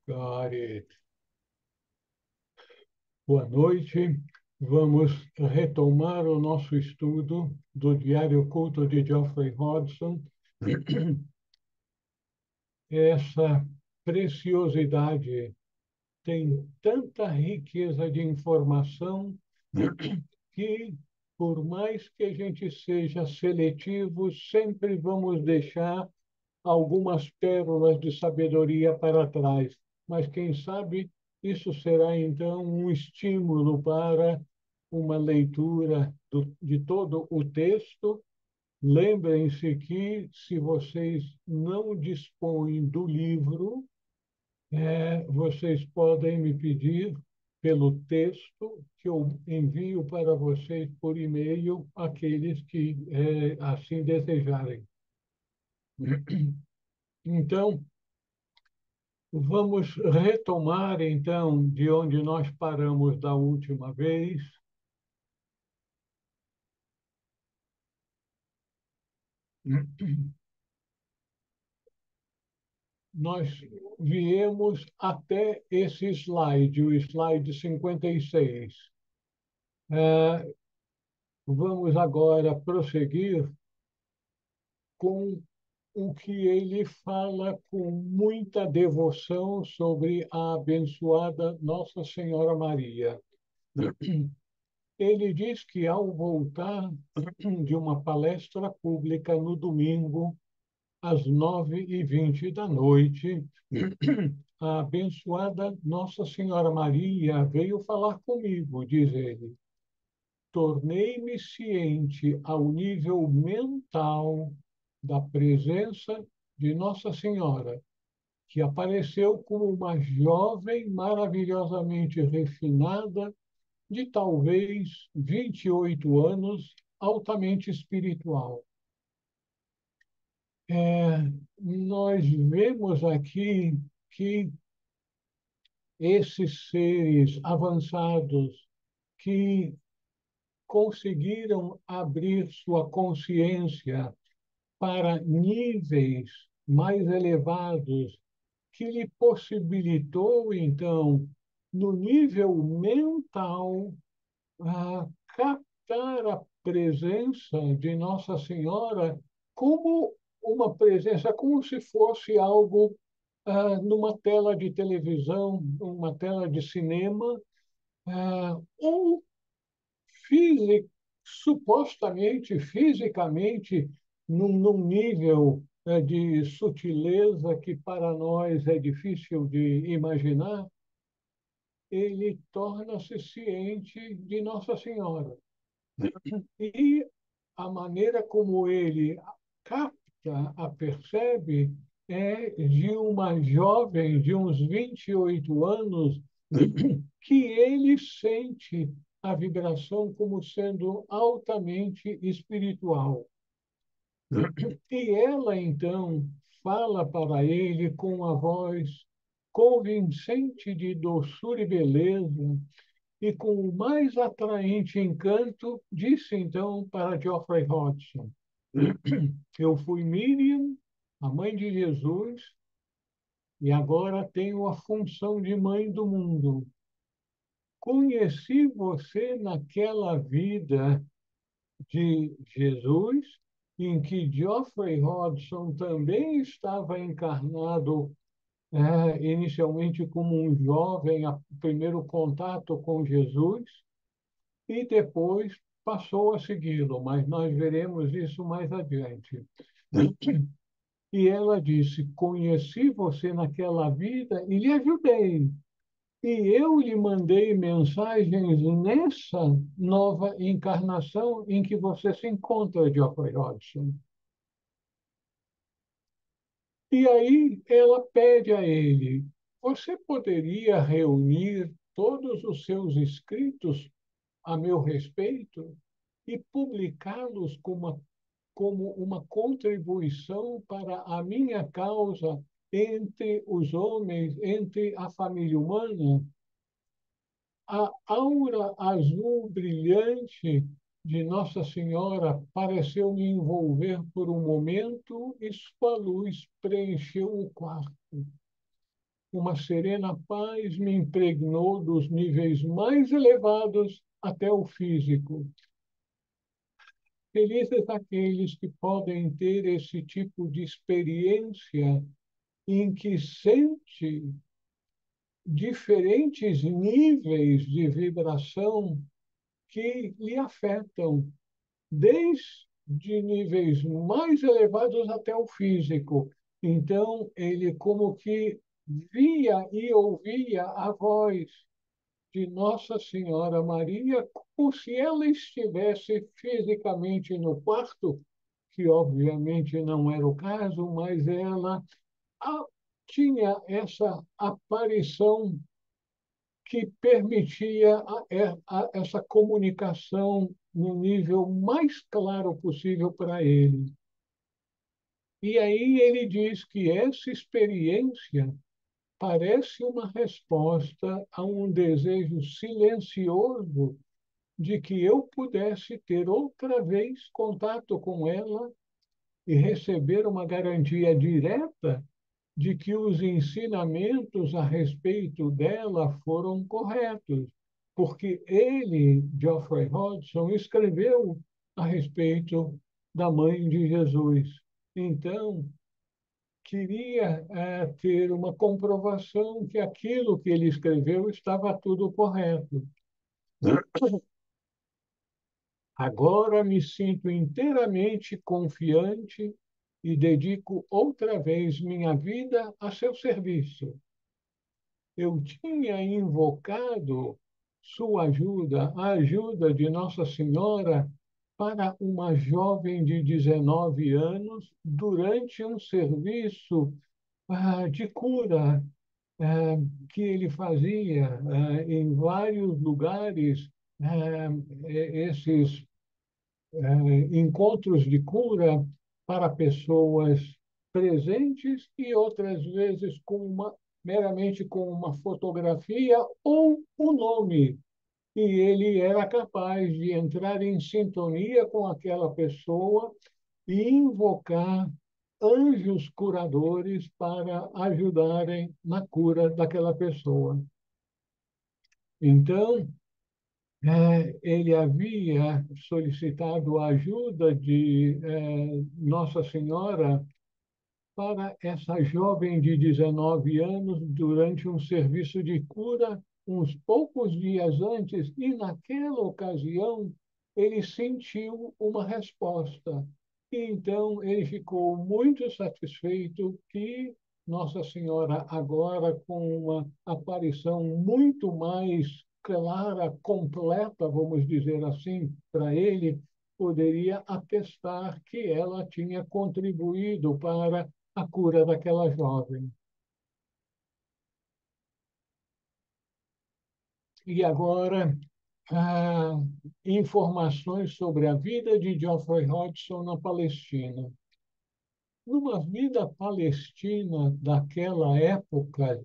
Got it. Boa noite. Vamos retomar o nosso estudo do Diário Oculto de Geoffrey Hodgson. Essa preciosidade tem tanta riqueza de informação que, por mais que a gente seja seletivo, sempre vamos deixar algumas pérolas de sabedoria para trás. Mas quem sabe isso será então um estímulo para uma leitura de todo o texto. Lembrem-se que, se vocês não dispõem do livro, vocês podem me pedir pelo texto que eu envio para vocês por e-mail, aqueles que assim desejarem. Então, vamos retomar, então, de onde nós paramos da última vez. Nós viemos até esse slide, o slide 56. Vamos agora prosseguir com o que ele fala com muita devoção sobre a abençoada Nossa Senhora Maria. Ele diz que, ao voltar de uma palestra pública no domingo, às 9h20 da noite, a abençoada Nossa Senhora Maria veio falar comigo, diz ele. Tornei-me ciente ao nível mental da presença de Nossa Senhora, que apareceu como uma jovem maravilhosamente refinada, de talvez 28 anos, altamente espiritual. Nós vemos aqui que esses seres avançados que conseguiram abrir sua consciência para níveis mais elevados, que lhe possibilitou, então, no nível mental, captar a presença de Nossa Senhora como uma presença, como se fosse algo numa tela de televisão, numa tela de cinema, ou supostamente, fisicamente, num nível de sutileza que para nós é difícil de imaginar, ele torna-se ciente de Nossa Senhora. E a maneira como ele capta, a percebe, é de uma jovem de uns 28 anos que ele sente a vibração como sendo altamente espiritual. E ela, então, fala para ele com a voz convincente de doçura e beleza, e com o mais atraente encanto, disse então para Geoffrey Hodgson: eu fui Miriam, a mãe de Jesus, e agora tenho a função de mãe do mundo. Conheci você naquela vida de Jesus, em que Geoffrey Hodgson também estava encarnado, inicialmente como um jovem, a primeiro contato com Jesus, e depois passou a segui-lo, mas nós veremos isso mais adiante. E ela disse: conheci você naquela vida e lhe ajudei. E eu lhe mandei mensagens nessa nova encarnação em que você se encontra, Geoffrey Hodgson. E aí ela pede a ele: você poderia reunir todos os seus escritos a meu respeito e publicá-los como uma contribuição para a minha causa entre os homens, entre a família humana? A aura azul brilhante de Nossa Senhora pareceu me envolver por um momento e sua luz preencheu o quarto. uma serena paz me impregnou dos níveis mais elevados até o físico. Felizes aqueles que podem ter esse tipo de experiência em que sente diferentes níveis de vibração que lhe afetam, desde níveis mais elevados até o físico. Então, ele como que via e ouvia a voz de Nossa Senhora Maria como se ela estivesse fisicamente no quarto, que obviamente não era o caso, mas ela tinha essa aparição que permitia essa comunicação no nível mais claro possível para ele. E aí ele diz que essa experiência parece uma resposta a um desejo silencioso de que eu pudesse ter outra vez contato com ela e receber uma garantia direta de que os ensinamentos a respeito dela foram corretos, porque ele, Geoffrey Hodgson, escreveu a respeito da mãe de Jesus. Então, queria ter uma comprovação que aquilo que ele escreveu estava tudo correto. Agora me sinto inteiramente confiante e dedico outra vez minha vida a seu serviço. Eu tinha invocado sua ajuda, a ajuda de Nossa Senhora, para uma jovem de 19 anos durante um serviço de cura que ele fazia em vários lugares, esses encontros de cura para pessoas presentes e outras vezes meramente com uma fotografia ou o nome. E ele era capaz de entrar em sintonia com aquela pessoa e invocar anjos curadores para ajudarem na cura daquela pessoa. Então, ele havia solicitado a ajuda de Nossa Senhora para essa jovem de 19 anos durante um serviço de cura uns poucos dias antes, e naquela ocasião ele sentiu uma resposta. E então ele ficou muito satisfeito que Nossa Senhora, agora com uma aparição muito mais clara, completa, vamos dizer assim, para ele, poderia atestar que ela tinha contribuído para a cura daquela jovem. E agora, informações sobre a vida de Geoffrey Hodgson na Palestina. Numa vida palestina daquela época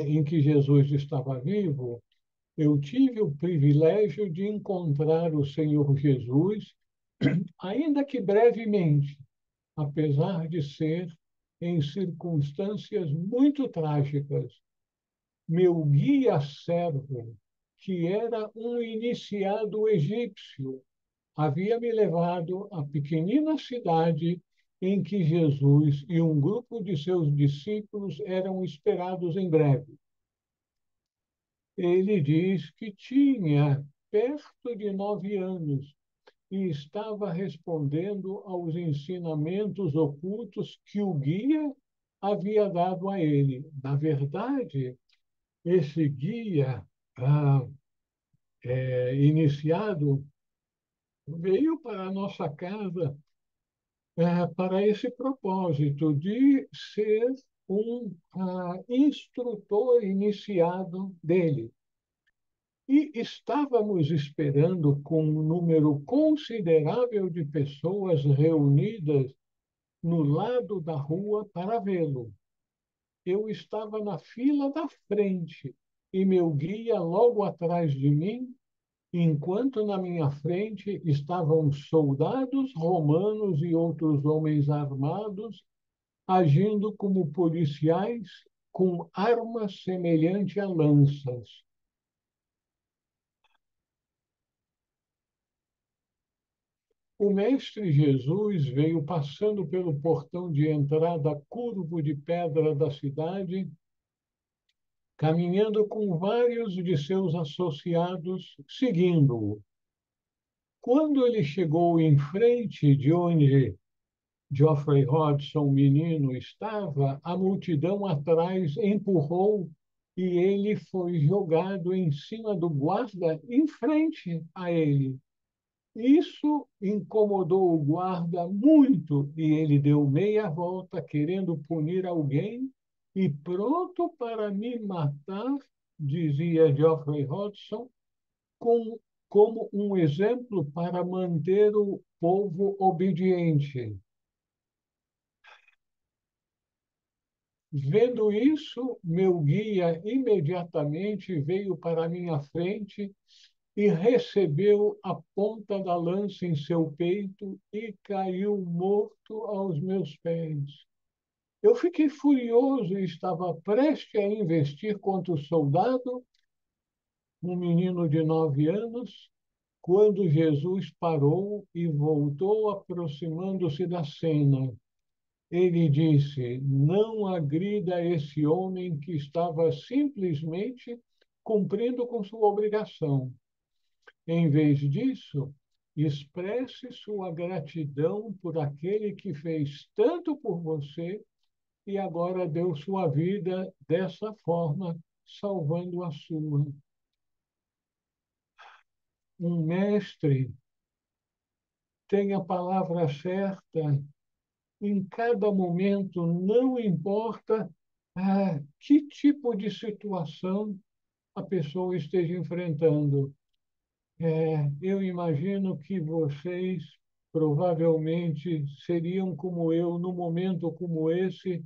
em que Jesus estava vivo, eu tive o privilégio de encontrar o Senhor Jesus, ainda que brevemente, apesar de ser em circunstâncias muito trágicas. Meu guia-servo, que era um iniciado egípcio, havia me levado à pequenina cidade em que Jesus e um grupo de seus discípulos eram esperados em breve. Ele diz que tinha perto de 9 anos e estava respondendo aos ensinamentos ocultos que o guia havia dado a ele. Na verdade, esse guia iniciado veio para a nossa casa para esse propósito de ser um instrutor iniciado dele. E estávamos esperando com um número considerável de pessoas reunidas no lado da rua para vê-lo. Eu estava na fila da frente e meu guia logo atrás de mim, enquanto na minha frente estavam soldados romanos e outros homens armados, agindo como policiais com armas semelhantes a lanças. O Mestre Jesus veio passando pelo portão de entrada curvo de pedra da cidade, caminhando com vários de seus associados, seguindo-o. Quando ele chegou em frente de onde Geoffrey Hodgson, menino, estava, a multidão atrás empurrou e ele foi jogado em cima do guarda em frente a ele. Isso incomodou o guarda muito e ele deu meia volta querendo punir alguém e pronto para me matar, dizia Geoffrey Hodgson, com, como um exemplo para manter o povo obediente. Vendo isso, meu guia imediatamente veio para minha frente e recebeu a ponta da lança em seu peito e caiu morto aos meus pés. Eu fiquei furioso e estava prestes a investir contra o soldado, um menino de 9 anos, quando Jesus parou e voltou aproximando-se da cena. Ele disse: Não agrida esse homem que estava simplesmente cumprindo com sua obrigação. Em vez disso, expresse sua gratidão por aquele que fez tanto por você e agora deu sua vida dessa forma, salvando a sua. Um mestre tem a palavra certa em cada momento, não importa que tipo de situação a pessoa esteja enfrentando. Eu imagino que vocês provavelmente seriam como eu, num momento como esse,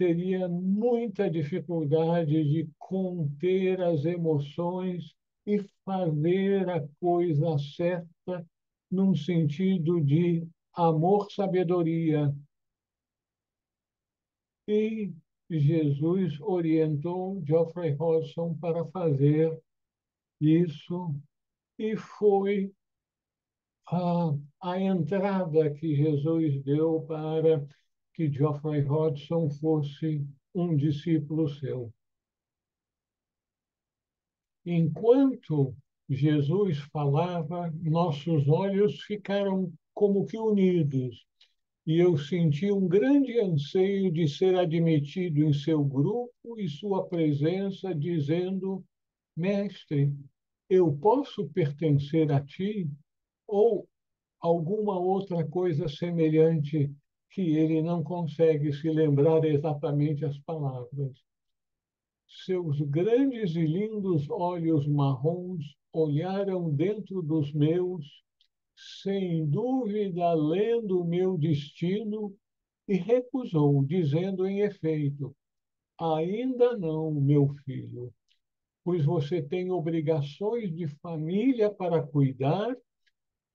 teria muita dificuldade de conter as emoções e fazer a coisa certa num sentido de amor, sabedoria. E Jesus orientou Geoffrey Hodgson para fazer isso e foi a, a entrada que Jesus deu para que Geoffrey Hodgson fosse um discípulo seu. Enquanto Jesus falava, nossos olhos ficaram como que unidos e eu senti um grande anseio de ser admitido em seu grupo e sua presença, dizendo: Mestre, eu posso pertencer a ti? Ou alguma outra coisa semelhante que ele não consegue se lembrar exatamente as palavras. Seus grandes e lindos olhos marrons olharam dentro dos meus, sem dúvida lendo o meu destino, e recusou, dizendo em efeito: Ainda não, meu filho, pois você tem obrigações de família para cuidar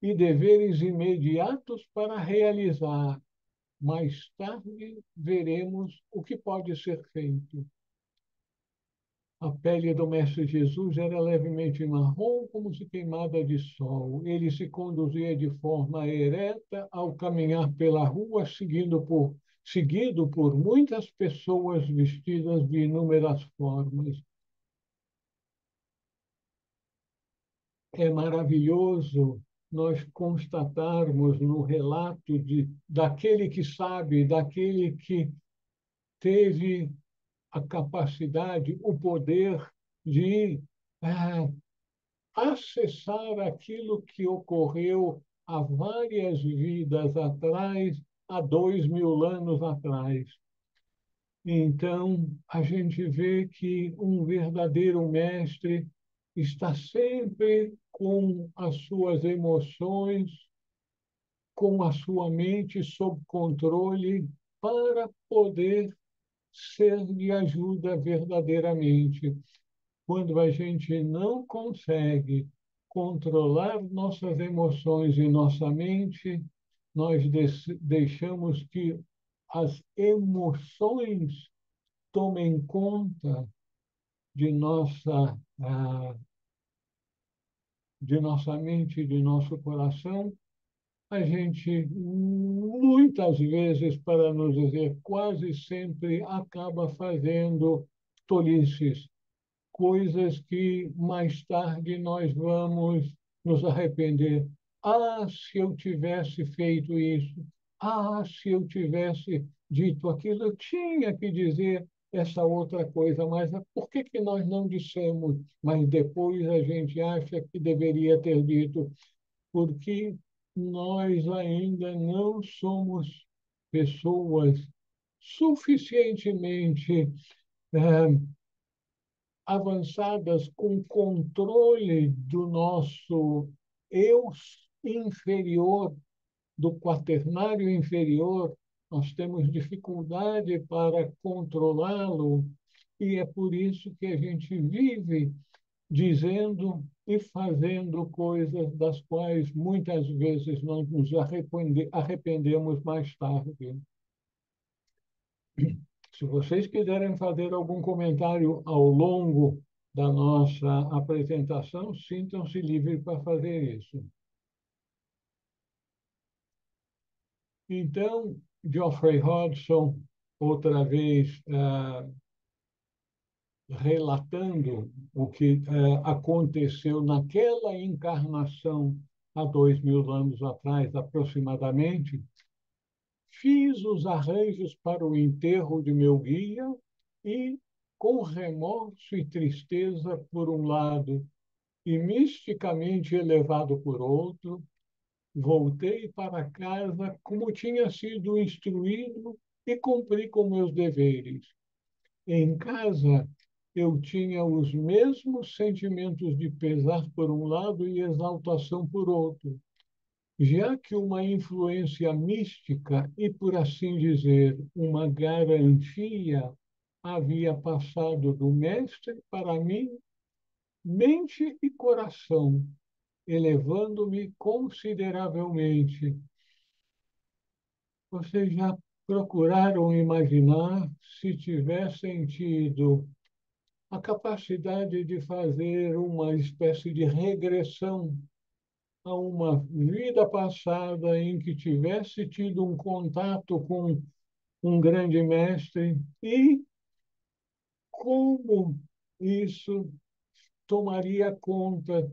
e deveres imediatos para realizar. Mais tarde veremos o que pode ser feito. A pele do Mestre Jesus era levemente marrom, como se queimada de sol. Ele se conduzia de forma ereta ao caminhar pela rua, seguido por muitas pessoas vestidas de inúmeras formas. É maravilhoso nós constatarmos no relato daquele que sabe, daquele que teve a capacidade, o poder de acessar aquilo que ocorreu há várias vidas atrás, há 2000 anos atrás. Então, a gente vê que um verdadeiro mestre está sempre com as suas emoções, com a sua mente sob controle, para poder ser de ajuda verdadeiramente. Quando a gente não consegue controlar nossas emoções e nossa mente, nós deixamos que as emoções tomem conta de de nossa mente, de nosso coração, a gente, muitas vezes, para nos dizer quase sempre, acaba fazendo tolices, coisas que mais tarde nós vamos nos arrepender. Ah, se eu tivesse feito isso. Ah, se eu tivesse dito aquilo, eu tinha que dizer essa outra coisa, mas por que que nós não dissemos? Mas depois a gente acha que deveria ter dito, porque nós ainda não somos pessoas suficientemente avançadas com controle do nosso eu inferior, do quaternário inferior. Nós temos dificuldade para controlá-lo e é por isso que a gente vive dizendo e fazendo coisas das quais muitas vezes nós nos arrependemos mais tarde. Se vocês quiserem fazer algum comentário ao longo da nossa apresentação, sintam-se livres para fazer isso. Então, Geoffrey Hodgson, outra vez, relatando o que aconteceu naquela encarnação há 2000 anos atrás, aproximadamente, fiz os arranjos para o enterro de meu guia e, com remorso e tristeza por um lado e misticamente elevado por outro, voltei para casa como tinha sido instruído e cumpri com meus deveres. Em casa, eu tinha os mesmos sentimentos de pesar por um lado e exaltação por outro, já que uma influência mística e, por assim dizer, uma garantia havia passado do mestre para mim, mente e coração, elevando-me consideravelmente. Vocês já procuraram imaginar se tivessem tido a capacidade de fazer uma espécie de regressão a uma vida passada em que tivesse tido um contato com um grande mestre e como isso tomaria conta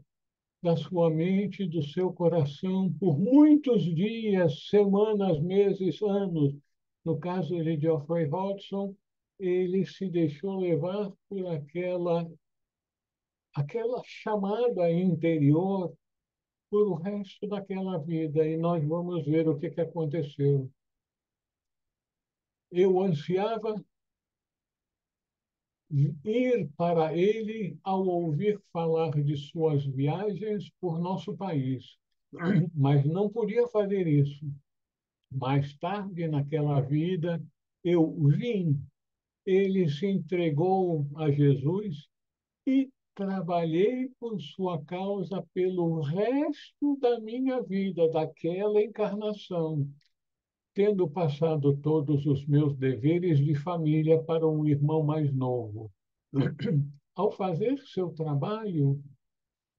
da sua mente, do seu coração por muitos dias, semanas, meses, anos. No caso de Geoffrey Hodgson, ele se deixou levar por aquela chamada interior por o resto daquela vida. E nós vamos ver o que aconteceu. Eu ansiava ir para ele ao ouvir falar de suas viagens por nosso país, mas não podia fazer isso. Mais tarde, naquela vida, eu vim, ele se entregou a Jesus e trabalhei por sua causa pelo resto da minha vida, daquela encarnação, tendo passado todos os meus deveres de família para um irmão mais novo. Ao fazer seu trabalho,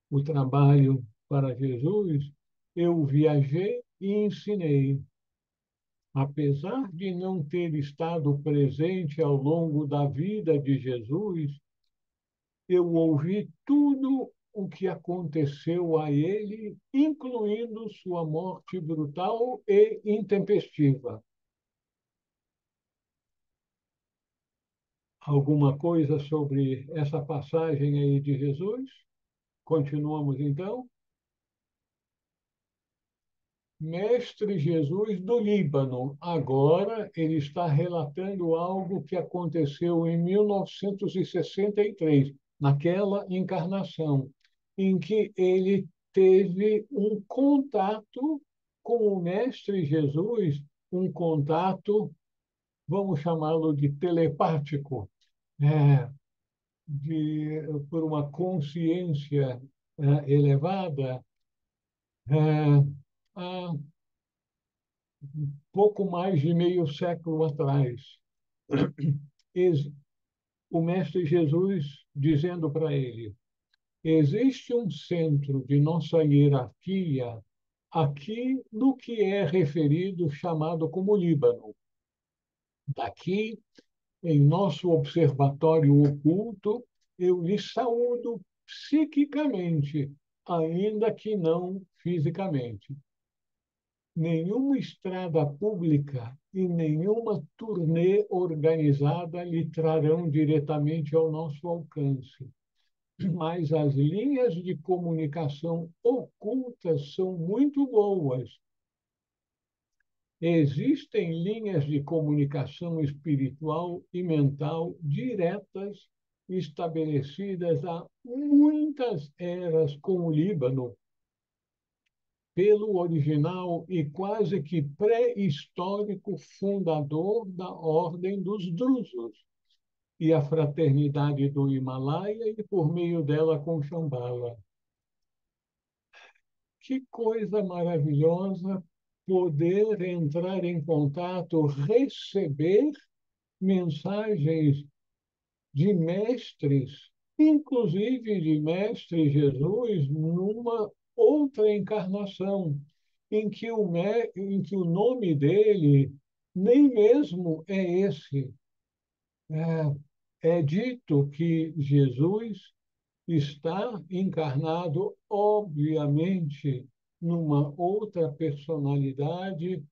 o trabalho para Jesus, eu viajei e ensinei. Apesar de não ter estado presente ao longo da vida de Jesus, eu ouvi tudo o que aconteceu a ele, incluindo sua morte brutal e intempestiva. Alguma coisa sobre essa passagem aí de Jesus? Continuamos então. Mestre Jesus do Líbano. Agora ele está relatando algo que aconteceu em 1963, naquela encarnação, em que ele teve um contato com o Mestre Jesus, um contato, vamos chamá-lo de telepático, é, por uma consciência elevada, há pouco mais de meio século atrás. o Mestre Jesus dizendo para ele: existe um centro de nossa hierarquia aqui no que é referido, chamado como Líbano. Daqui, em nosso observatório oculto, eu lhe saúdo psiquicamente, ainda que não fisicamente. Nenhuma estrada pública e nenhuma turnê organizada lhe trarão diretamente ao nosso alcance. Mas as linhas de comunicação ocultas são muito boas. Existem linhas de comunicação espiritual e mental diretas estabelecidas há muitas eras com o Líbano, pelo original e quase que pré-histórico fundador da Ordem dos Drusos e a Fraternidade do Himalaia e, por meio dela, com Shambhala. Que coisa maravilhosa poder entrar em contato, receber mensagens de mestres, inclusive de Mestre Jesus, numa outra encarnação, em que o nome dele nem mesmo é esse. É dito que Jesus está encarnado, obviamente, numa outra personalidade,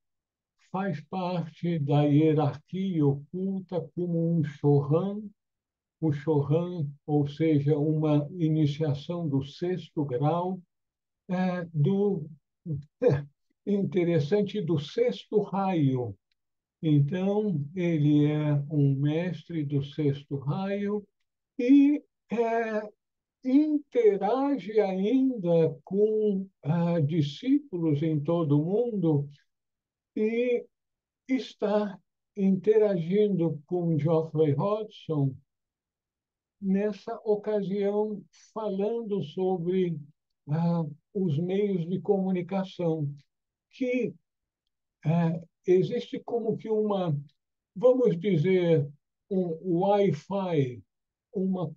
faz parte da hierarquia oculta como um Chohan, o Chohan, ou seja, uma iniciação do sexto grau, do interessante do sexto raio. Então, ele é um mestre do sexto raio e interage ainda com discípulos em todo o mundo e está interagindo com Geoffrey Hodgson nessa ocasião, falando sobre os meios de comunicação, que existe como que uma, vamos dizer, um Wi-Fi, uma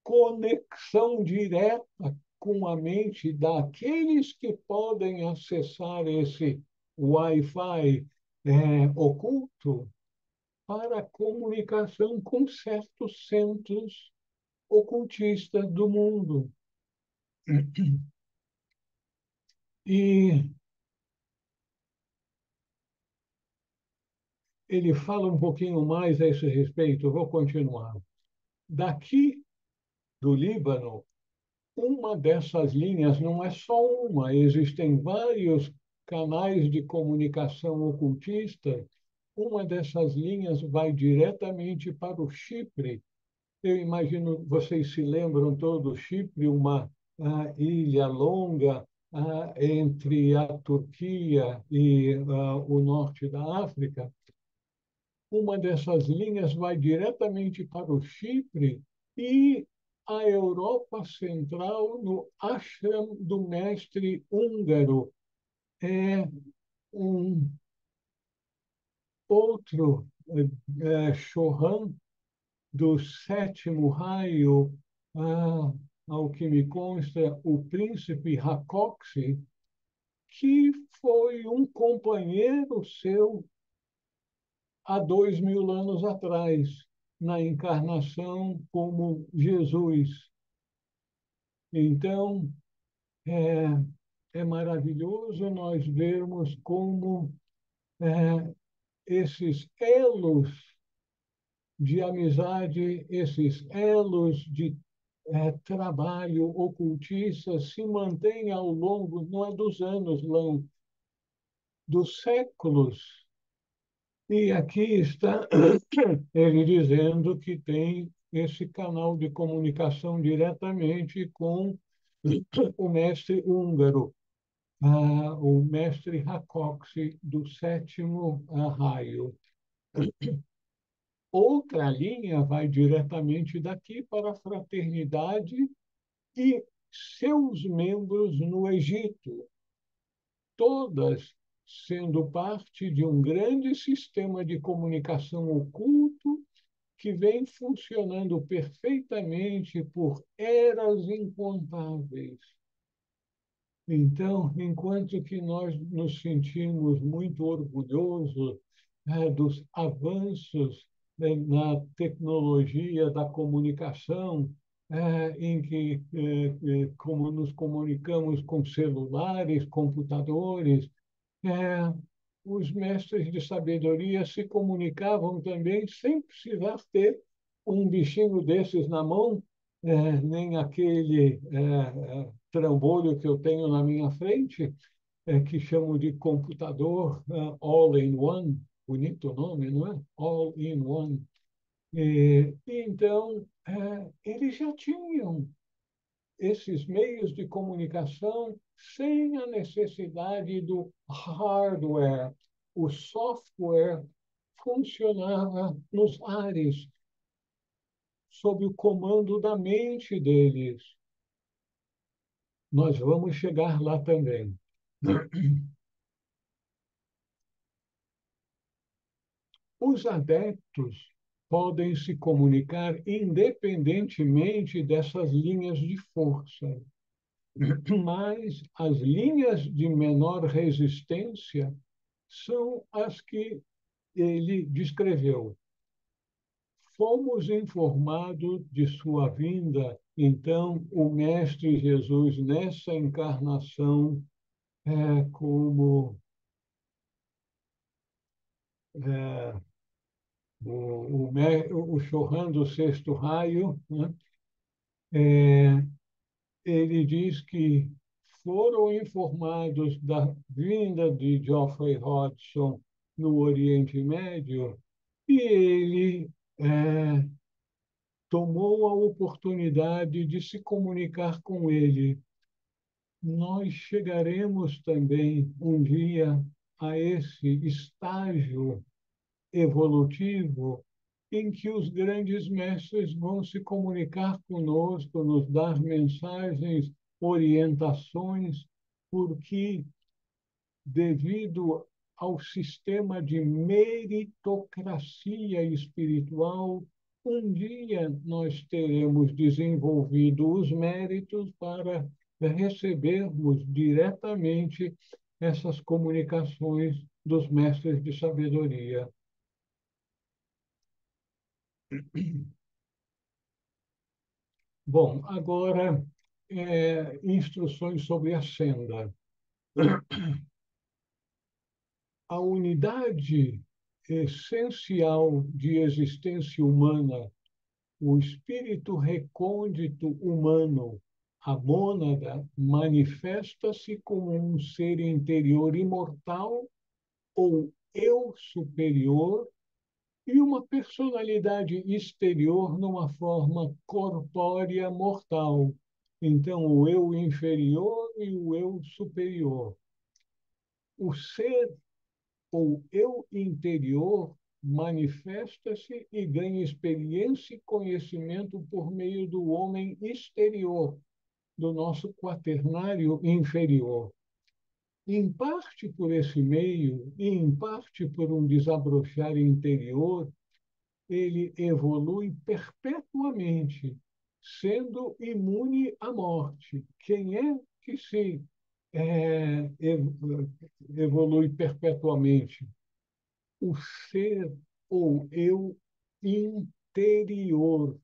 conexão direta com a mente daqueles que podem acessar esse Wi-Fi oculto para a comunicação com certos centros ocultistas do mundo. E ele fala um pouquinho mais a esse respeito, eu vou continuar. Daqui do Líbano, uma dessas linhas não é só uma, existem vários canais de comunicação ocultista. Uma dessas linhas vai diretamente para o Chipre. Eu imagino, vocês se lembram todo o Chipre, uma ilha longa entre a Turquia e o norte da África. Uma dessas linhas vai diretamente para o Chipre e a Europa Central, no ashram do mestre húngaro. É um outro Chohan do sétimo raio, ao que me consta, o príncipe Rakoczy, que foi um companheiro seu há 2000 anos atrás, na encarnação como Jesus. Então, é maravilhoso nós vermos como esses elos de amizade, esses elos de trabalho ocultista se mantêm ao longo, não é dos anos, não, dos séculos. E aqui está ele dizendo que tem esse canal de comunicação diretamente com o mestre húngaro, o mestre Rakoczy, do sétimo raio. Outra linha vai diretamente daqui para a fraternidade e seus membros no Egito, todas sendo parte de um grande sistema de comunicação oculto que vem funcionando perfeitamente por eras incontáveis. Então, enquanto que nós nos sentimos muito orgulhosos dos avanços na tecnologia da comunicação, em que como nos comunicamos com celulares, computadores, é, os mestres de sabedoria se comunicavam também sem precisar ter um bichinho desses na mão, nem aquele trambolho que eu tenho na minha frente, que chamo de computador all-in-one, bonito nome, não é? All-in-one. Então, eles já tinham esses meios de comunicação sem a necessidade do hardware. O software funcionava nos ares, sob o comando da mente deles. Nós vamos chegar lá também. Os adeptos podem se comunicar independentemente dessas linhas de força, mas as linhas de menor resistência são as que ele descreveu. Fomos informados de sua vinda, então, o Mestre Jesus, nessa encarnação, como é, o Chorran do Sexto Raio, né? Ele diz que foram informados da vinda de Geoffrey Hodgson no Oriente Médio e ele tomou a oportunidade de se comunicar com ele. Nós chegaremos também um dia a esse estágio evolutivo em que os grandes mestres vão se comunicar conosco, nos dar mensagens, orientações, porque, devido ao sistema de meritocracia espiritual, um dia nós teremos desenvolvido os méritos para recebermos diretamente essas comunicações dos mestres de sabedoria. Bom, agora, instruções sobre a senda. A unidade essencial de existência humana, o espírito recôndito humano, a mônada, manifesta-se como um ser interior imortal ou eu superior e uma personalidade exterior numa forma corpórea mortal. Então, o eu inferior e o eu superior. O ser ou eu interior manifesta-se e ganha experiência e conhecimento por meio do homem exterior, do nosso quaternário inferior. Em parte por esse meio, e em parte por um desabrochar interior, ele evolui perpetuamente, sendo imune à morte. Quem é que se evolui perpetuamente? O ser ou eu interior,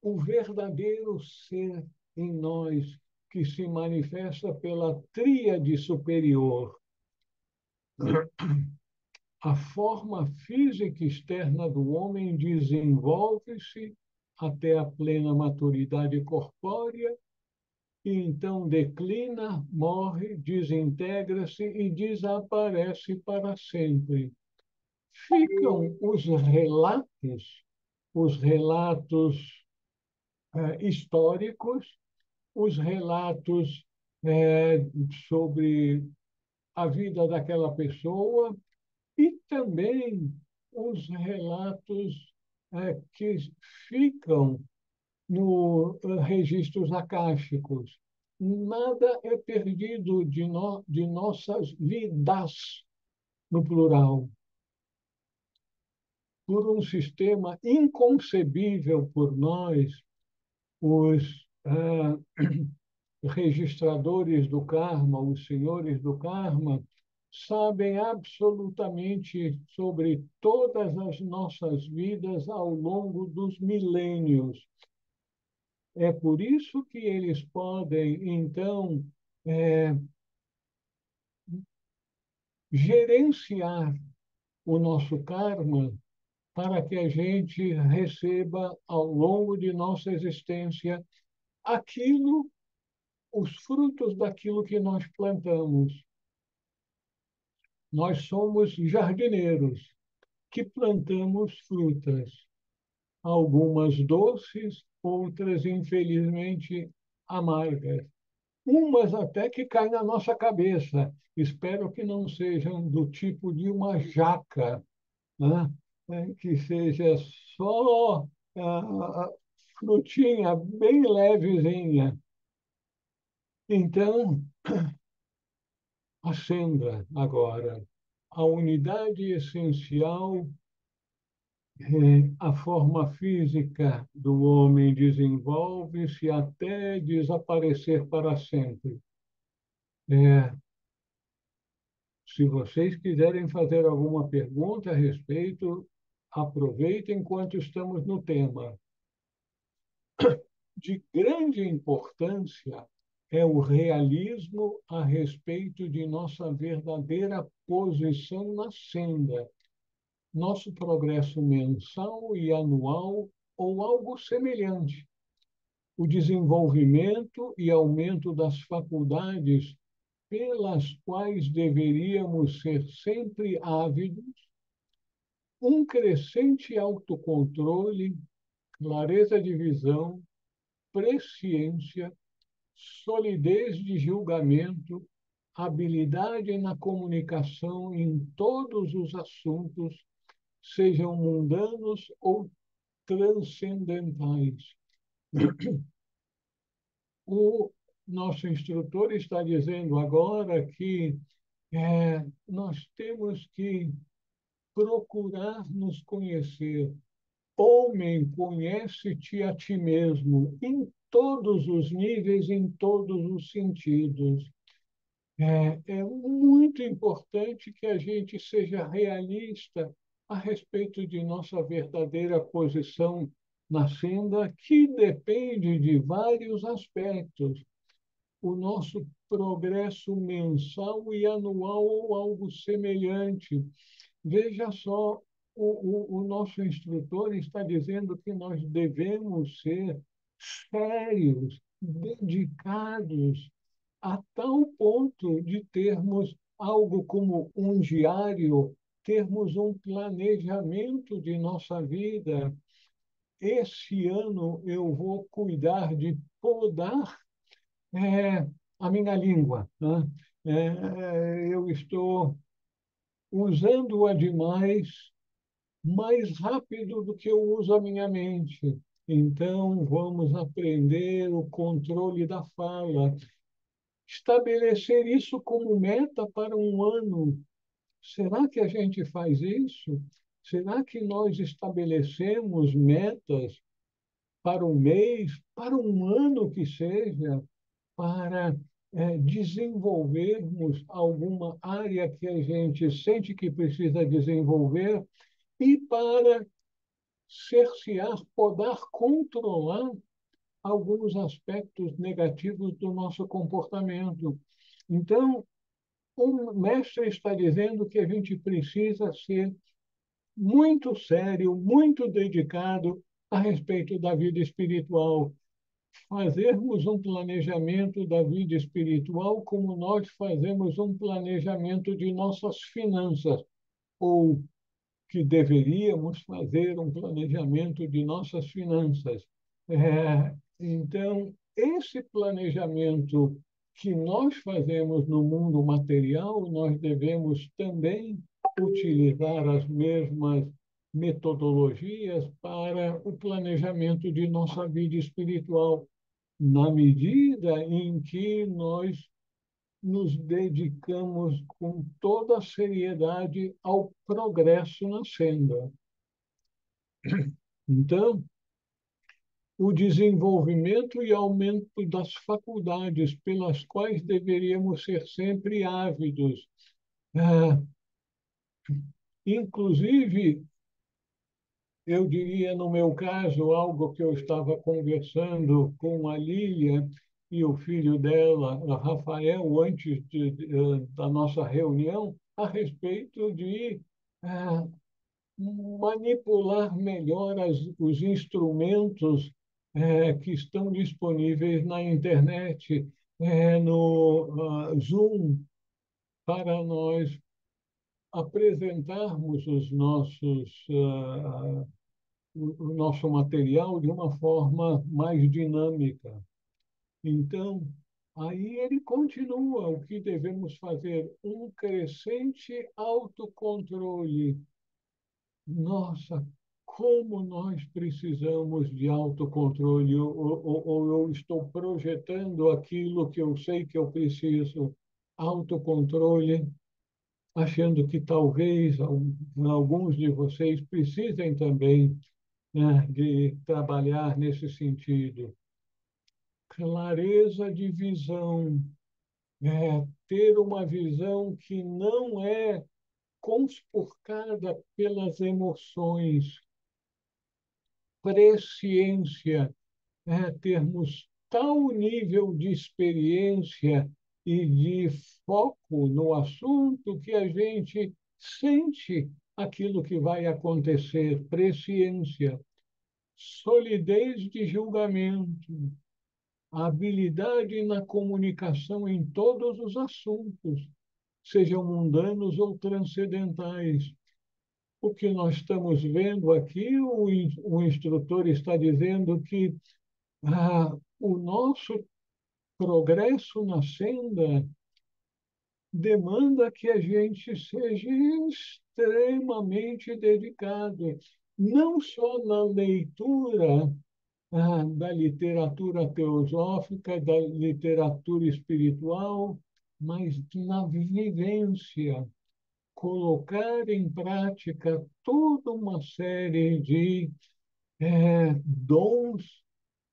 o verdadeiro ser em nós, que se manifesta pela tríade superior. A forma física externa do homem desenvolve-se até a plena maturidade corpórea e então declina, morre, desintegra-se e desaparece para sempre. Ficam os relatos históricos, os relatos sobre a vida daquela pessoa e também os relatos que ficam nos registros acásticos. nada é perdido de nossas vidas, no plural, por um sistema inconcebível por nós, os registradores do karma, os senhores do karma, sabem absolutamente sobre todas as nossas vidas ao longo dos milênios. É por isso que eles podem, então, é, gerenciar o nosso karma para que a gente receba, ao longo de nossa existência, aquilo, os frutos daquilo que nós plantamos. Nós somos jardineiros que plantamos frutas, algumas doces, outras, infelizmente, amargas. Umas até que caem na nossa cabeça. Espero que não sejam do tipo de uma jaca, né? Que seja só a frutinha bem levezinha. Então, acenda agora. A unidade essencial, a forma física do homem desenvolve-se até desaparecer para sempre. É, Se vocês quiserem fazer alguma pergunta a respeito, aproveitem enquanto estamos no tema. De grande importância é o realismo a respeito de nossa verdadeira posição na senda, nosso progresso mensal e anual ou algo semelhante, o desenvolvimento e aumento das faculdades pelas quais deveríamos ser sempre ávidos, um crescente autocontrole, clareza de visão, presciência, solidez de julgamento, habilidade na comunicação em todos os assuntos, sejam mundanos ou transcendentais. O nosso instrutor está dizendo agora que nós temos que procurar nos conhecer. Homem, conhece-te a ti mesmo, em todos os níveis, em todos os sentidos. É muito importante que a gente seja realista a respeito de nossa verdadeira posição na senda, que depende de vários aspectos. O nosso progresso mensal e anual ou algo semelhante. Veja só, o nosso instrutor está dizendo que nós devemos ser sérios, dedicados, a tal ponto de termos algo como um diário, termos um planejamento de nossa vida. Esse ano eu vou cuidar de podar é, a minha língua, né? Eu estou usando-a demais, mais rápido do que eu uso a minha mente. Então, vamos aprender o controle da fala, estabelecer isso como meta para um ano. Será que a gente faz isso? Será que nós estabelecemos metas para um mês, para um ano que seja, para desenvolvermos alguma área que a gente sente que precisa desenvolver e para cercear, podar, controlar alguns aspectos negativos do nosso comportamento. Então, o mestre está dizendo que a gente precisa ser muito sério, muito dedicado a respeito da vida espiritual. Fazermos um planejamento da vida espiritual como nós fazemos um planejamento de nossas finanças, ou que deveríamos fazer um planejamento de nossas finanças. Então, esse planejamento que nós fazemos no mundo material, nós devemos também utilizar as mesmas metodologias para o planejamento de nossa vida espiritual. na medida em que nós nos dedicamos com toda a seriedade ao progresso na senda. Então, o desenvolvimento e aumento das faculdades pelas quais deveríamos ser sempre ávidos. Ah, inclusive, eu diria, no meu caso, algo que eu estava conversando com a Lília e o filho dela, o Rafael, antes da nossa reunião, a respeito de ah, manipular melhor os instrumentos que estão disponíveis na internet, no Zoom, para nós apresentarmos o nosso material de uma forma mais dinâmica. Então, aí ele continua o que devemos fazer, um crescente autocontrole. Nossa, como nós precisamos de autocontrole, ou eu estou projetando aquilo que eu sei que eu preciso, autocontrole, achando que talvez alguns de vocês precisem também, né, de trabalhar nesse sentido. Clareza de visão, ter uma visão que não é conspurcada pelas emoções, presciência, termos tal nível de experiência e de foco no assunto que a gente sente aquilo que vai acontecer, presciência, solidez de julgamento, habilidade na comunicação em todos os assuntos, sejam mundanos ou transcendentais. O que nós estamos vendo aqui, o instrutor está dizendo que o nosso progresso na senda demanda que a gente seja extremamente dedicado, não só na leitura da literatura teosófica, da literatura espiritual, mas na vivência, colocar em prática toda uma série de dons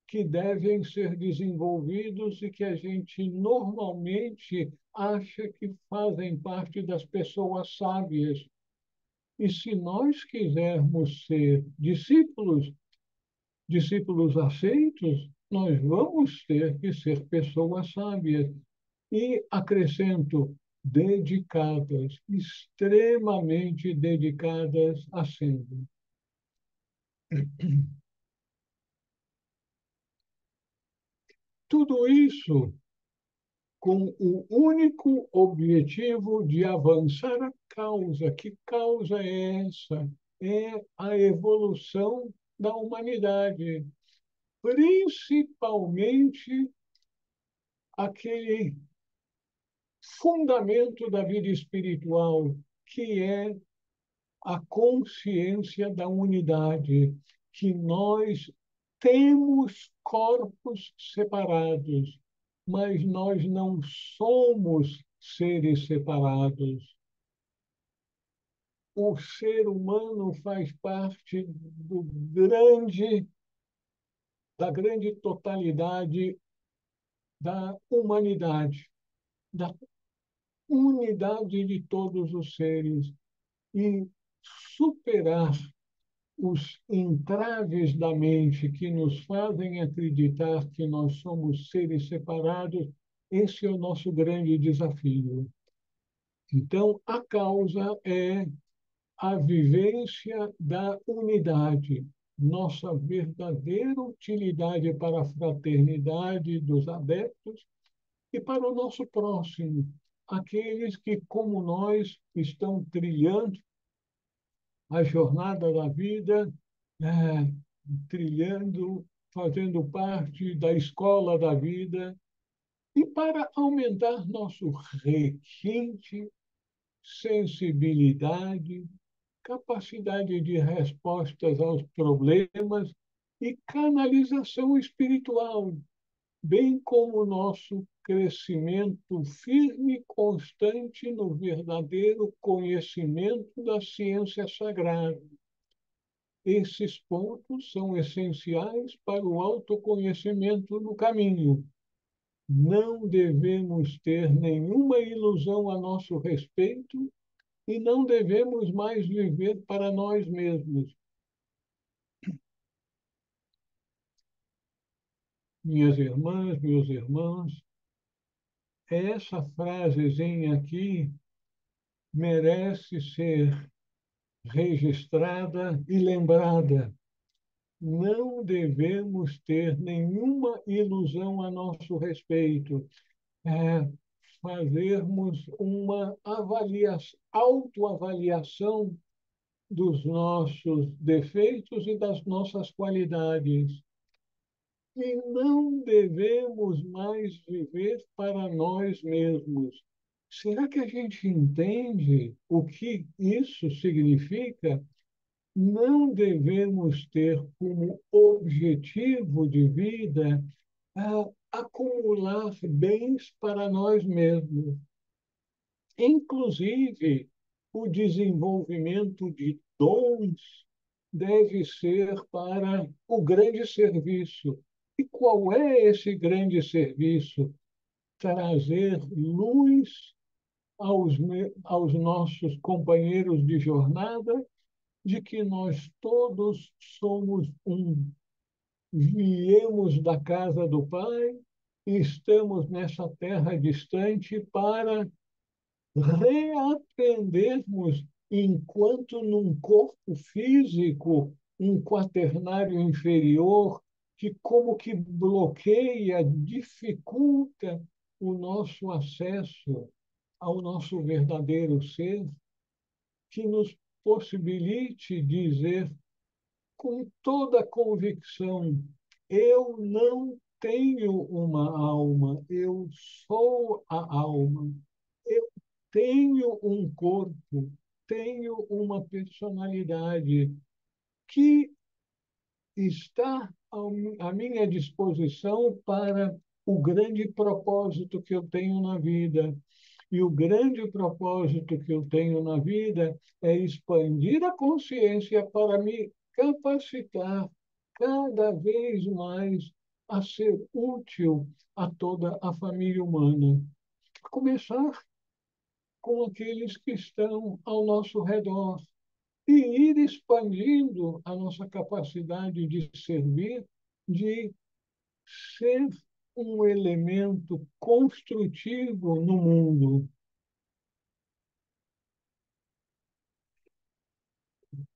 que devem ser desenvolvidos e que a gente normalmente acha que fazem parte das pessoas sábias. E se nós quisermos ser discípulos aceitos, nós vamos ter que ser pessoas sábias. E acrescento, dedicadas, extremamente dedicadas a sendo. Tudo isso com o único objetivo de avançar a causa. Que causa é essa? É a evolução da humanidade, principalmente aquele fundamento da vida espiritual, que é a consciência da unidade, que nós temos corpos separados, mas nós não somos seres separados. O ser humano faz parte da grande totalidade da humanidade, da unidade de todos os seres. E superar os entraves da mente que nos fazem acreditar que nós somos seres separados, esse é o nosso grande desafio. Então, a causa é a vivência da unidade, nossa verdadeira utilidade para a fraternidade dos adeptos e para o nosso próximo, aqueles que, como nós, estão trilhando a jornada da vida, é, trilhando, fazendo parte da escola da vida, e para aumentar nosso requinte, sensibilidade, capacidade de respostas aos problemas e canalização espiritual. bem como o nosso crescimento firme e constante no verdadeiro conhecimento da ciência sagrada. Esses pontos são essenciais para o autoconhecimento no caminho. Não devemos ter nenhuma ilusão a nosso respeito e não devemos mais viver para nós mesmos. Minhas irmãs, meus irmãos, essa frasezinha aqui merece ser registrada e lembrada. Não devemos ter nenhuma ilusão a nosso respeito. É, fazermos uma autoavaliação dos nossos defeitos e das nossas qualidades. E não devemos mais viver para nós mesmos. Será que a gente entende o que isso significa? Não devemos ter como objetivo de vida acumular bens para nós mesmos. Inclusive, o desenvolvimento de dons deve ser para o grande serviço. E qual é esse grande serviço? Trazer luz aos nossos companheiros de jornada de que nós todos somos um. Viemos da casa do Pai e estamos nessa terra distante para reaprendermos, enquanto num corpo físico, um quaternário inferior, que como que bloqueia, dificulta o nosso acesso ao nosso verdadeiro ser, que nos possibilite dizer com toda a convicção: eu não tenho uma alma, eu sou a alma. Eu tenho um corpo, tenho uma personalidade que está à minha disposição para o grande propósito que eu tenho na vida. E o grande propósito que eu tenho na vida é expandir a consciência para me capacitar cada vez mais a ser útil a toda a família humana. A começar com aqueles que estão ao nosso redor e ir expandindo a nossa capacidade de servir, de ser um elemento construtivo no mundo.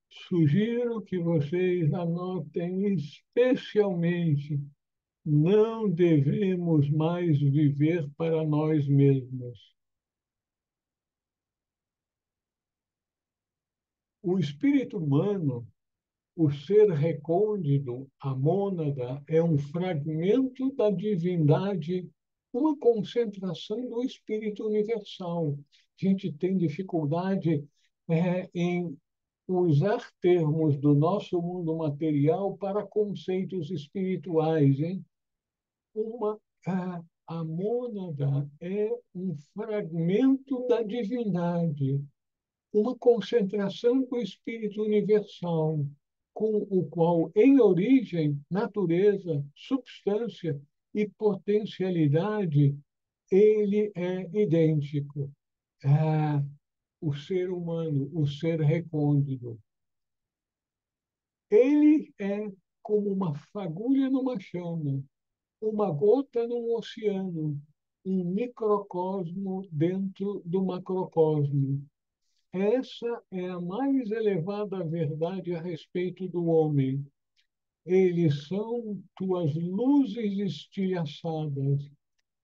Sugiro que vocês anotem especialmente: não devemos mais viver para nós mesmos. O espírito humano, o ser recôndito, a mônada, é um fragmento da divindade, uma concentração do espírito universal. A gente tem dificuldade em usar termos do nosso mundo material para conceitos espirituais, hein? Uma, a mônada é um fragmento da divindade, uma concentração do espírito universal, com o qual, em origem, natureza, substância e potencialidade, ele é idêntico. O ser humano, o ser recôndito. Ele é como uma fagulha numa chama, uma gota num oceano, um microcosmo dentro do macrocosmo. Essa é a mais elevada verdade a respeito do homem. Eles são tuas luzes estilhaçadas.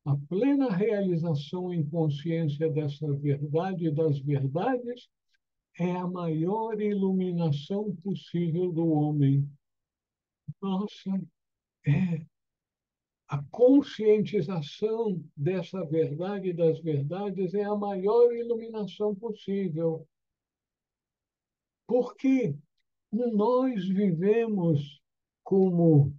A plena realização em consciência dessa verdade e das verdades é a maior iluminação possível do homem. Nossa, é a conscientização dessa verdade e das verdades é a maior iluminação possível. Porque nós vivemos como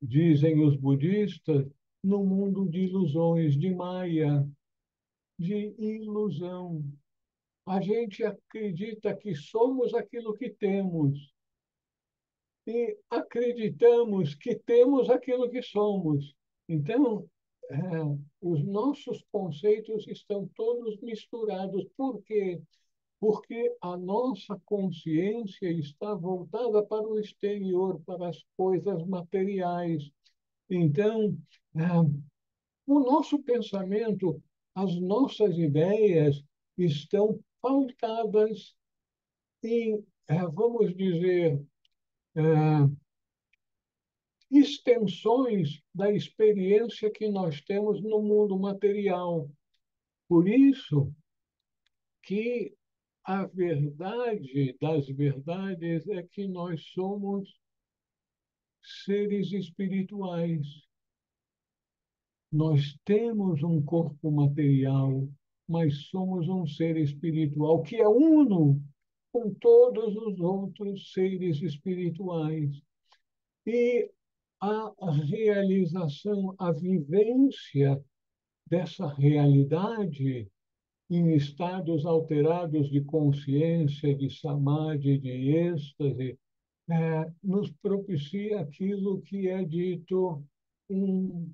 dizem os budistas, no mundo de ilusões, de Maya, de ilusão. A gente acredita que somos aquilo que temos e acreditamos que temos aquilo que somos. Então, os nossos conceitos estão todos misturados. Por quê? Porque a nossa consciência está voltada para o exterior, para as coisas materiais. Então, o nosso pensamento, as nossas ideias estão pautadas em, vamos dizer, extensões da experiência que nós temos no mundo material. Por isso que a verdade das verdades é que nós somos seres espirituais. Nós temos um corpo material, mas somos um ser espiritual que é uno com todos os outros seres espirituais. E a realização, a vivência dessa realidade em estados alterados de consciência, de samadhi, de êxtase, nos propicia aquilo que é dito um,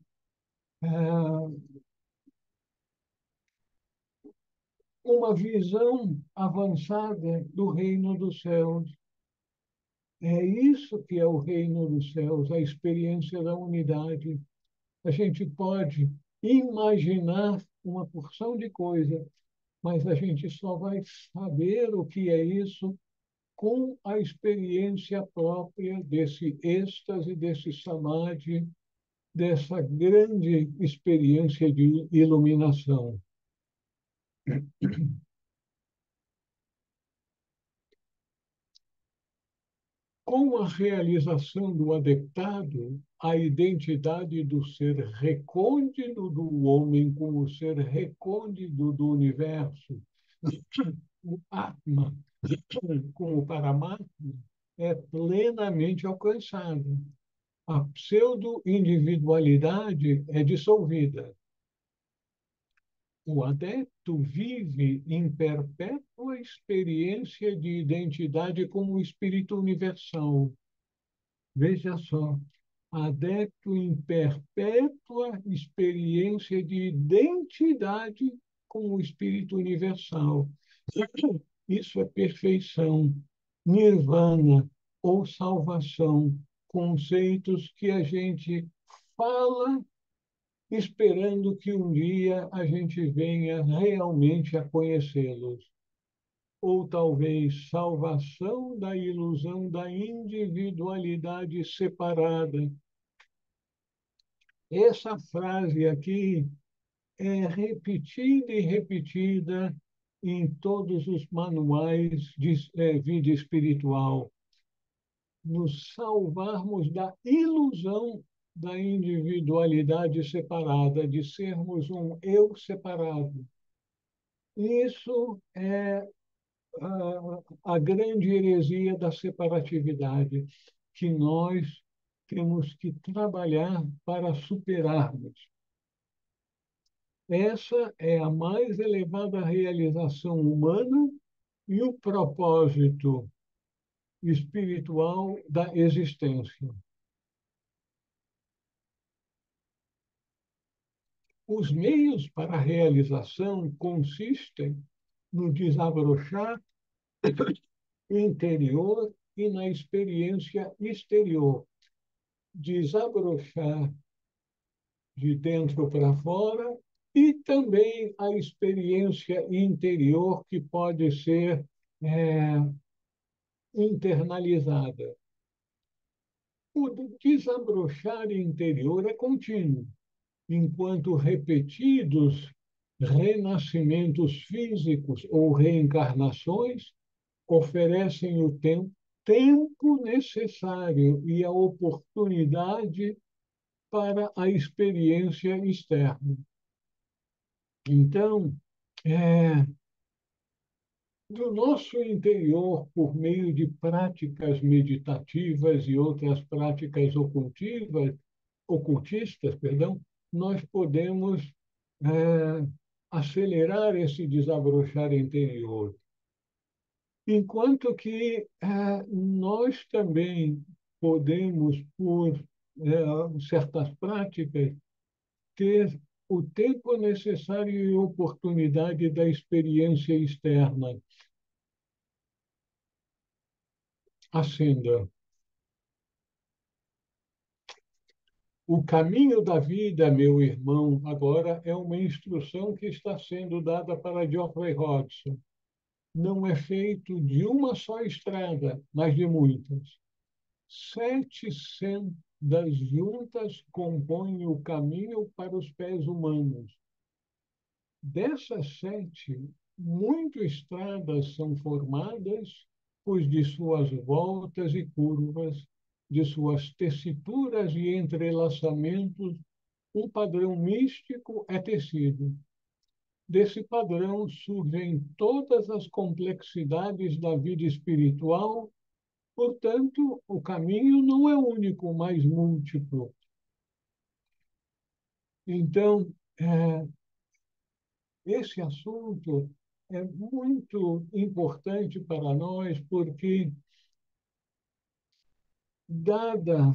uma visão avançada do reino dos céus. É isso que é o reino dos céus, a experiência da unidade. A gente pode imaginar uma porção de coisa, mas a gente só vai saber o que é isso com a experiência própria desse êxtase, desse samadhi, dessa grande experiência de iluminação. Com a realização do adeptado, a identidade do ser recôndito do homem como ser recôndito do universo, o Atma como Paramatma, é plenamente alcançada. A pseudo-individualidade é dissolvida. O adepto vive em perpétua experiência de identidade como espírito universal. Veja só, adepto em perpétua experiência de identidade com o Espírito Universal. Isso é perfeição, nirvana ou salvação, conceitos que a gente fala esperando que um dia a gente venha realmente a conhecê-los. Ou talvez salvação da ilusão da individualidade separada. Essa frase aqui é repetida e repetida em todos os manuais de vida espiritual. Nos salvarmos da ilusão da individualidade separada, de sermos um eu separado. Isso é a grande heresia da separatividade, que nós temos que trabalhar para superarmos. Essa é a mais elevada realização humana e o propósito espiritual da existência. Os meios para a realização consistem no desabrochar interior e na experiência exterior. Desabrochar de dentro para fora e também a experiência interior que pode ser internalizada. O desabrochar interior é contínuo, enquanto repetidos renascimentos físicos ou reencarnações oferecem o tempo necessário e a oportunidade para a experiência externa. Então, do nosso interior, por meio de práticas meditativas e outras práticas ocultivas, ocultistas, perdão, nós podemos acelerar esse desabrochar interior. Enquanto que nós também podemos, por certas práticas, ter o tempo necessário e oportunidade da experiência externa. Acenda. O caminho da vida, meu irmão, agora é uma instrução que está sendo dada para Geoffrey Hodgson. Não é feito de uma só estrada, mas de muitas. 7 sendas juntas compõem o caminho para os pés humanos. Dessas 7, muito estradas são formadas, pois de suas voltas e curvas, de suas tessituras e entrelaçamentos, um padrão místico é tecido. Desse padrão surgem todas as complexidades da vida espiritual, portanto, o caminho não é único, mas múltiplo. Então, esse assunto é muito importante para nós, porque, dada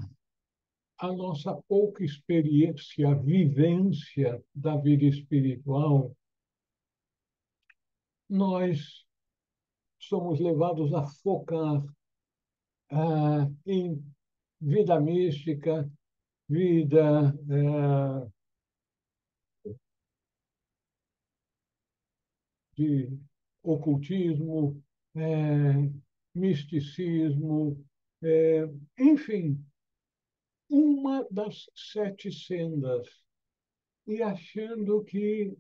a nossa pouca experiência, vivência da vida espiritual, nós somos levados a focar em vida mística, vida de ocultismo, misticismo, enfim, uma das 7 sendas, e achando que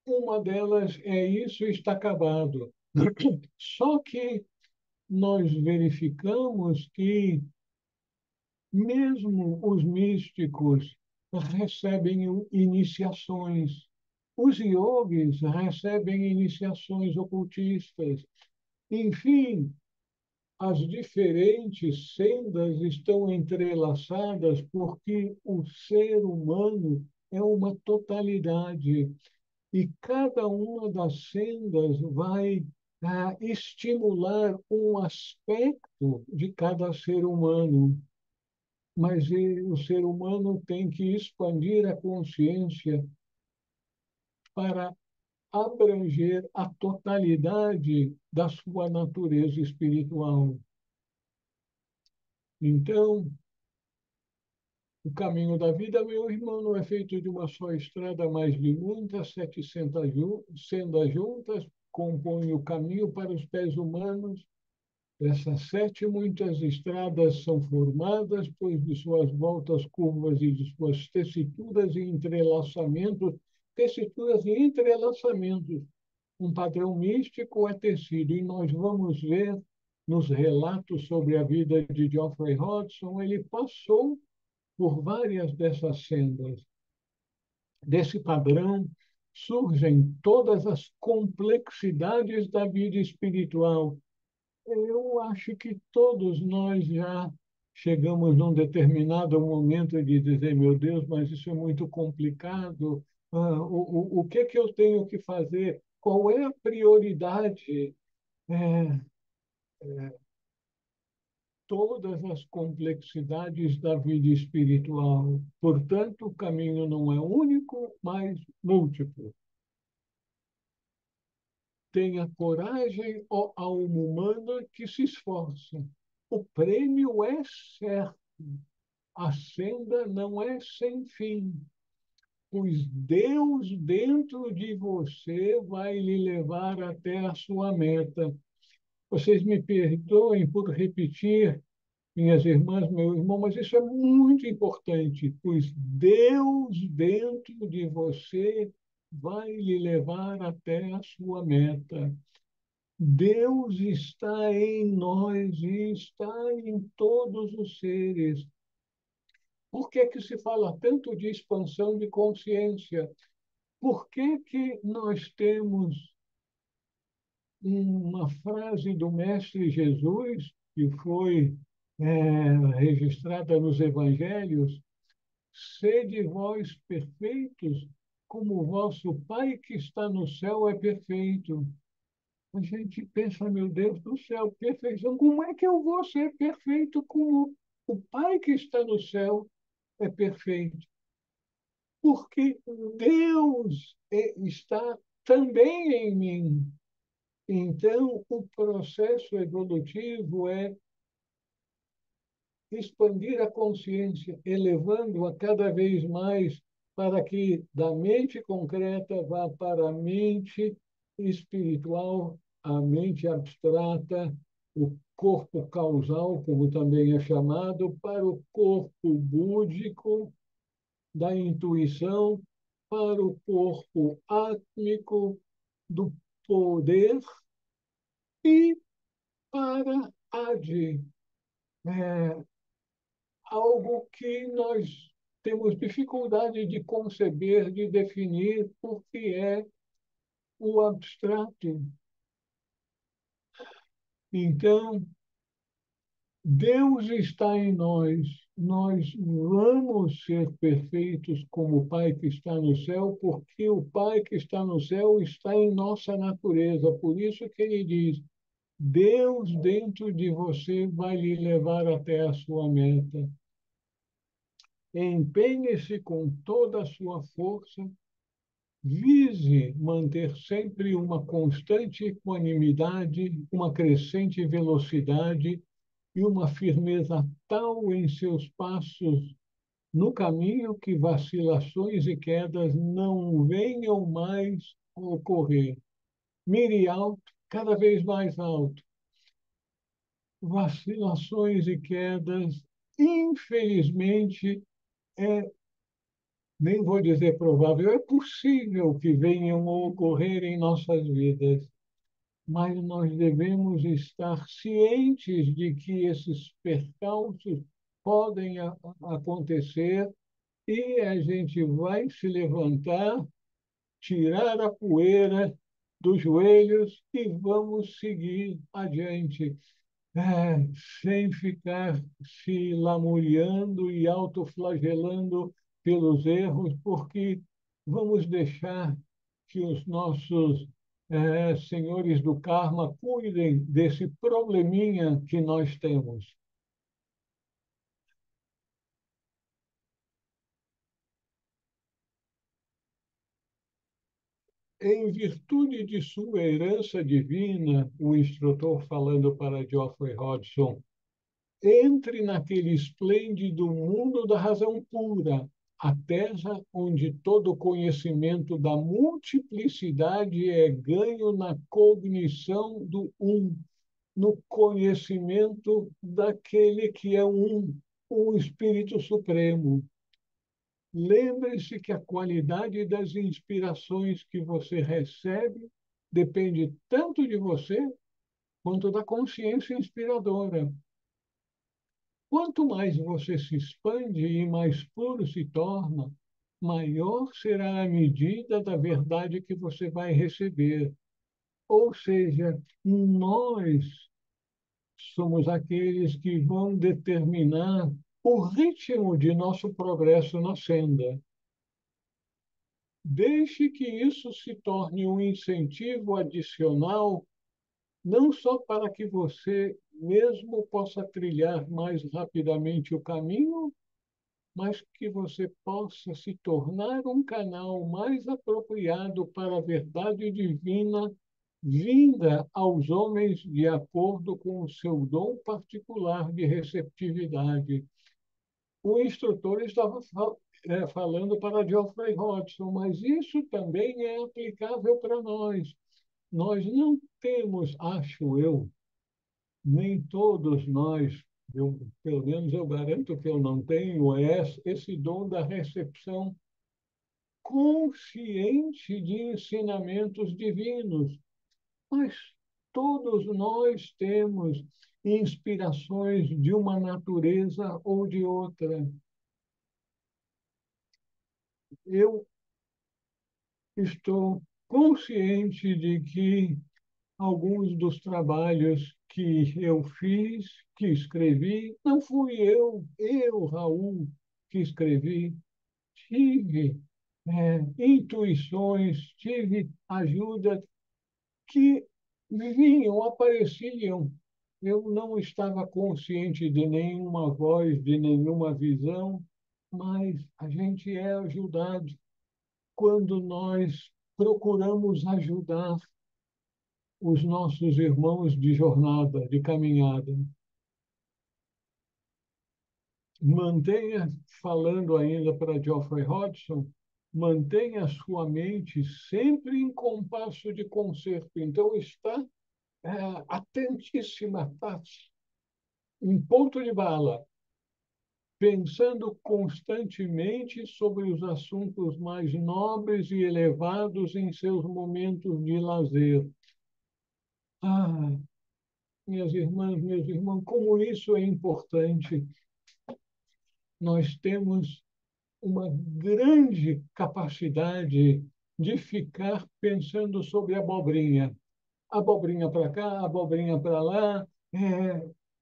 uma delas é isso e está acabado. Só que nós verificamos que mesmo os místicos recebem iniciações. Os yogis recebem iniciações ocultistas. Enfim, as diferentes sendas estão entrelaçadas porque o ser humano é uma totalidade e cada uma das sendas vai estimular um aspecto de cada ser humano. Mas o ser humano tem que expandir a consciência para abranger a totalidade da sua natureza espiritual. Então, o caminho da vida, meu irmão, não é feito de uma só estrada, mas de muitas 700 sendas juntas, compõem o caminho para os pés humanos. Essas 7 muitas estradas são formadas, pois de suas voltas, curvas e de suas tessituras e entrelaçamentos, um padrão místico é tecido. E nós vamos ver nos relatos sobre a vida de Geoffrey Hodgson, ele passou por várias dessas sendas. Desse padrão surgem todas as complexidades da vida espiritual. Eu acho que todos nós já chegamos num determinado momento de dizer, meu Deus, mas isso é muito complicado. O que que eu tenho que fazer? Qual é a prioridade? É, todas as complexidades da vida espiritual. Portanto, o caminho não é único, mas múltiplo. Tenha coragem, ó alma humana, que se esforça. O prêmio é certo. A senda não é sem fim, pois Deus dentro de você vai lhe levar até a sua meta. Vocês me perdoem por repetir, minhas irmãs, meu irmão, mas isso é muito importante, pois Deus dentro de você vai lhe levar até a sua meta. Deus está em nós e está em todos os seres. Por que que se fala tanto de expansão de consciência? Por que que nós temos uma frase do Mestre Jesus, que foi registrada nos Evangelhos, sede vós perfeitos, como o vosso Pai que está no céu é perfeito. A gente pensa, meu Deus do céu, perfeição, como é que eu vou ser perfeito como o Pai que está no céu é perfeito? Porque Deus está também em mim. Então, o processo evolutivo é expandir a consciência, elevando-a cada vez mais para que da mente concreta vá para a mente espiritual, a mente abstrata, o corpo causal, como também é chamado, para o corpo búdico da intuição, para o corpo átmico do poder e para a de algo que nós temos dificuldade de conceber, de definir, porque é o abstrato. Então, Deus está em nós. Nós vamos ser perfeitos como o Pai que está no céu, porque o Pai que está no céu está em nossa natureza. Por isso que ele diz: Deus dentro de você vai lhe levar até a sua meta. Empenhe-se com toda a sua força, vise manter sempre uma constante equanimidade, uma crescente velocidade e uma firmeza tal em seus passos no caminho que vacilações e quedas não venham mais a ocorrer. Mire alto, cada vez mais alto. Vacilações e quedas, infelizmente, é, nem vou dizer provável, é possível que venham a ocorrer em nossas vidas, mas nós devemos estar cientes de que esses percalços podem acontecer e a gente vai se levantar, tirar a poeira dos joelhos e vamos seguir adiante, sem ficar se lamuriando e autoflagelando pelos erros, porque vamos deixar que os nossos senhores do karma cuidem desse probleminha que nós temos. Em virtude de sua herança divina, o instrutor falando para Geoffrey Hodgson, entre naquele esplêndido mundo da razão pura, a terra onde todo conhecimento da multiplicidade é ganho na cognição do um, no conhecimento daquele que é um, o Espírito Supremo. Lembre-se que a qualidade das inspirações que você recebe depende tanto de você quanto da consciência inspiradora. Quanto mais você se expande e mais puro se torna, maior será a medida da verdade que você vai receber. Ou seja, nós somos aqueles que vão determinar o ritmo de nosso progresso na senda. Deixe que isso se torne um incentivo adicional, não só para que você mesmo possa trilhar mais rapidamente o caminho, mas que você possa se tornar um canal mais apropriado para a verdade divina vinda aos homens de acordo com o seu dom particular de receptividade. O instrutor estava falando para Geoffrey Hodgson, mas isso também é aplicável para nós. Nós não temos, acho eu, nem todos nós, pelo menos eu garanto que eu não tenho, esse dom da recepção consciente de ensinamentos divinos. Mas todos nós temos inspirações de uma natureza ou de outra. Eu estou consciente de que alguns dos trabalhos que eu fiz, que escrevi, não fui eu, Raul. que escrevi, tive intuições, tive ajuda que vinham, apareciam. Eu não estava consciente de nenhuma voz, de nenhuma visão, mas a gente é ajudado quando nós procuramos ajudar os nossos irmãos de jornada, de caminhada. Mantenha, falando ainda para Geoffrey Hodgson, mantenha a sua mente sempre em compasso de concerto. Então, está atentíssima, tá em ponto de bala, pensando constantemente sobre os assuntos mais nobres e elevados em seus momentos de lazer. Ah, minhas irmãs, meus irmãos, como isso é importante. Nós temos uma grande capacidade de ficar pensando sobre abobrinha para cá, abobrinha para lá,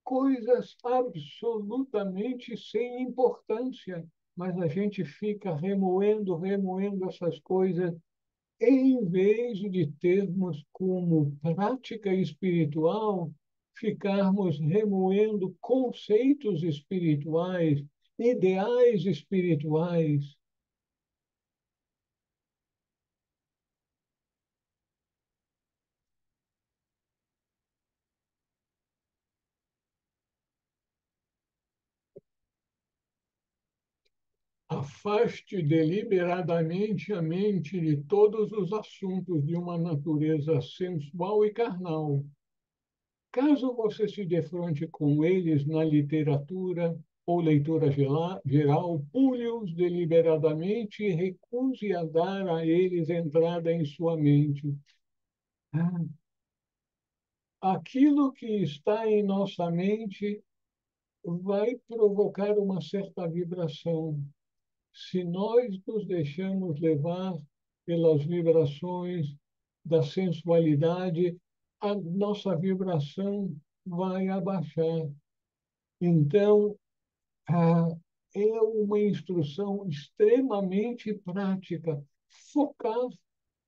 coisas absolutamente sem importância, mas a gente fica remoendo, remoendo essas coisas, em vez de termos como prática espiritual, ficarmos remoendo conceitos espirituais, ideais espirituais. Afaste deliberadamente a mente de todos os assuntos de uma natureza sensual e carnal. Caso você se defronte com eles na literatura ou leitura geral, pule-os deliberadamente e recuse a dar a eles entrada em sua mente. Aquilo que está em nossa mente vai provocar uma certa vibração. Se nós nos deixamos levar pelas vibrações da sensualidade, a nossa vibração vai abaixar. Então, é uma instrução extremamente prática, focar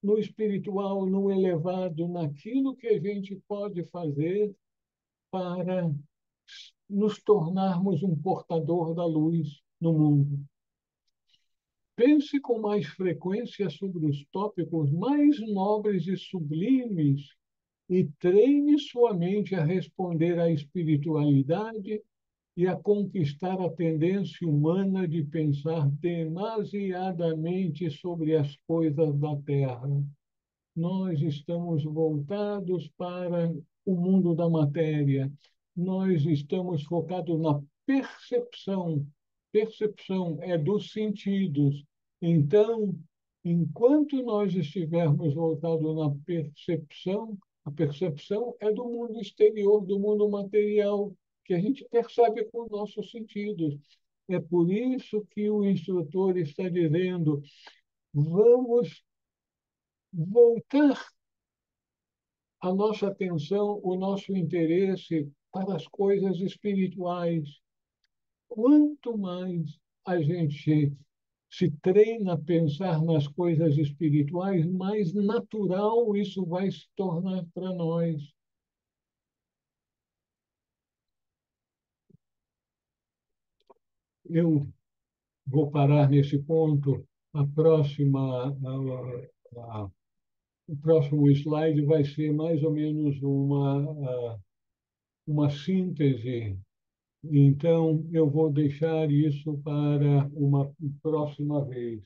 no espiritual, no elevado, naquilo que a gente pode fazer para nos tornarmos um portador da luz no mundo. Pense com mais frequência sobre os tópicos mais nobres e sublimes e treine sua mente a responder à espiritualidade e a conquistar a tendência humana de pensar demasiadamente sobre as coisas da Terra. Nós estamos voltados para o mundo da matéria. Nós estamos focados na percepção. Percepção é dos sentidos. Então, enquanto nós estivermos voltados na percepção, a percepção é do mundo exterior, do mundo material, que a gente percebe com os nossos sentidos. É por isso que o instrutor está dizendo: vamos voltar a nossa atenção, o nosso interesse para as coisas espirituais. Quanto mais a gente se treina a pensar nas coisas espirituais, mais natural isso vai se tornar para nós. Eu vou parar nesse ponto. O próximo slide vai ser mais ou menos uma síntese. Então, eu vou deixar isso para uma próxima vez.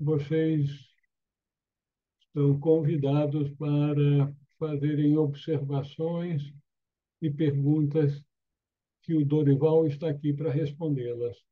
Vocês estão convidados para fazerem observações e perguntas que o Dorival está aqui para respondê-las.